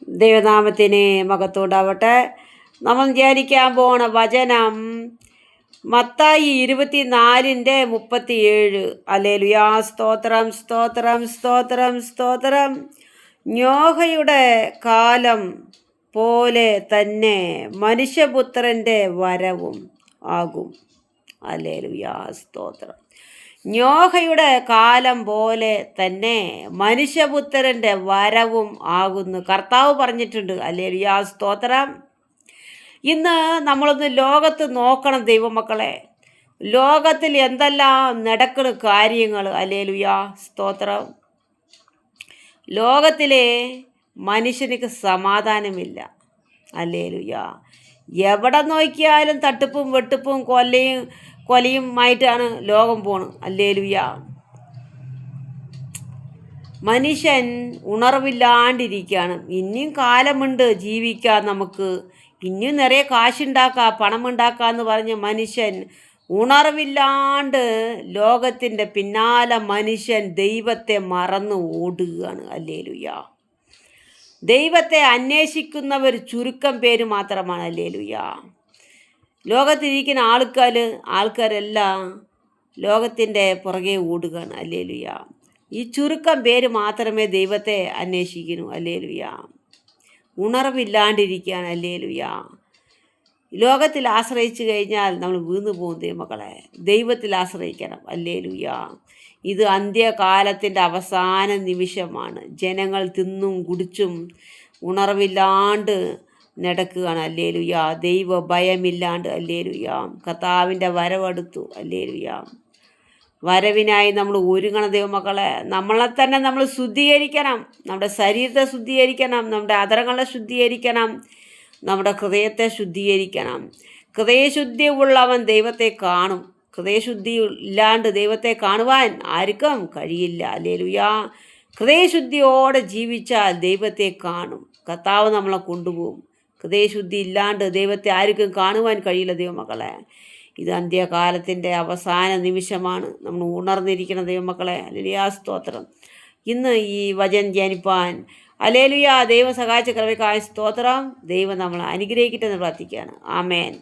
ദൈവനാമത്തിന് മഹത്വമുണ്ടാവട്ടെ. നമ്മൾ ധ്യാനിക്കാൻ പോണ വചനം മത്തായി 24:37. ഹല്ലേലൂയാ. സ്തോത്രം, സ്തോത്രം, സ്തോത്രം, സ്തോത്രം. നോഹയുടെ കാലം പോലെ തന്നെ മനുഷ്യപുത്രൻ്റെ വരവും ആകും. ഹല്ലേലൂയാ. സ്തോത്രം. നോഹയുടെ കാലം പോലെ തന്നെ മനുഷ്യപുത്രൻ്റെ വരവും ആകുന്നു കർത്താവ് പറഞ്ഞിട്ടുണ്ട്. ഹല്ലേലൂയാ. സ്തോത്രം. ഇന്ന് നമ്മളൊന്ന് ലോകത്ത് നോക്കണം ദൈവമക്കളെ. ലോകത്തിൽ എന്തെല്ലാം നടക്കുന്ന കാര്യങ്ങൾ. ഹല്ലേലൂയാ. സ്തോത്രം. ലോകത്തിലെ മനുഷ്യനിക്ക് സമാധാനമില്ല. ഹല്ലേലൂയാ. എവിടെ നോക്കിയാലും തട്ടിപ്പും വെട്ടിപ്പും കൊലയുമായിട്ടാണ് ലോകം പോണ്. ഹല്ലേലൂയാ. മനുഷ്യൻ ഉണർവില്ലാണ്ടിരിക്കുകയാണ്. ഇനിയും കാലമുണ്ട് ജീവിക്കാൻ, നമുക്ക് ഇനിയും നിറയെ കാശുണ്ടാക്കാം, പണമുണ്ടാക്കാമെന്ന് പറഞ്ഞ് മനുഷ്യൻ ഉണർവില്ലാണ്ട് ലോകത്തിൻ്റെ പിന്നാലെ മനുഷ്യൻ ദൈവത്തെ മറന്നു ഓടുകയാണ്. ഹല്ലേലൂയാ. ദൈവത്തെ അന്വേഷിക്കുന്നവർ ചുരുക്കം പേര് മാത്രമാണ്. ഹല്ലേലൂയാ. ലോകത്തിരിക്കുന്ന ആൾക്കാരെല്ലാം ലോകത്തിൻ്റെ പുറകെ ഓടുകയാണ്. ഹല്ലേലൂയാ. ഈ ചുരുക്കം പേര് മാത്രമേ ദൈവത്തെ അന്വേഷിക്കുന്നു. ഹല്ലേലൂയാ. ഉണർവില്ലാണ്ടിരിക്കുകയാണ്. ഹല്ലേലൂയാ. ലോകത്തിൽ ആശ്രയിച്ചു കഴിഞ്ഞാൽ നമ്മൾ വീണു പോകും ദൈവമക്കളെ. ദൈവത്തിൽ ആശ്രയിക്കണം. ഹല്ലേലൂയാ. ഇത് അന്ത്യകാലത്തിൻ്റെ അവസാന നിമിഷമാണ്. ജനങ്ങൾ തിന്നും കുടിച്ചും ഉണർവില്ലാണ്ട് നടക്കുകയാണ്. ഹല്ലേലൂയാ. ദൈവ ഭയമില്ലാണ്ട്. ഹല്ലേലൂയാ. കർത്താവിൻ്റെ വരവെടുത്തു. ഹല്ലേലൂയാ. വരവിനായി നമ്മൾ ഒരുങ്ങണം ദൈവമക്കളെ. നമ്മളെ തന്നെ നമ്മൾ ശുദ്ധീകരിക്കണം. നമ്മുടെ ശരീരത്തെ ശുദ്ധീകരിക്കണം, നമ്മുടെ അധരങ്ങളെ ശുദ്ധീകരിക്കണം, നമ്മുടെ ഹൃദയത്തെ ശുദ്ധീകരിക്കണം. ഹൃദയശുദ്ധി ഉള്ളവൻ ദൈവത്തെ കാണും. ഹൃദയശുദ്ധി ഇല്ലാണ്ട് ദൈവത്തെ കാണുവാൻ ആർക്കും കഴിയില്ല. ഹല്ലേലൂയാ. ഹൃദയശുദ്ധിയോടെ ജീവിച്ചാൽ ദൈവത്തെ കാണും. കർത്താവ് നമ്മളെ കൊണ്ടുപോകും. ഹൃദയശുദ്ധി ഇല്ലാണ്ട് ദൈവത്തെ ആർക്കും കാണുവാൻ കഴിയില്ല ദൈവമക്കളെ. ഇത് അന്ത്യകാലത്തിൻ്റെ അവസാന നിമിഷമാണ്. നമ്മൾ ഉണർന്നിരിക്കുന്ന ദൈവമക്കളെ. ഹല്ലേലൂയാ. സ്തോത്രം. ഇന്ന് ഈ വചനം ധ്യാനിപ്പാൻ ഹല്ലേലൂയാ ദൈവം സഹായിച്ച കൃപയ്ക്കായി സ്തോത്രം. ദൈവം നമ്മളെ അനുഗ്രഹിക്കട്ടെ എന്ന് പ്രാർത്ഥിക്കുകയാണ്. ആമേൻ.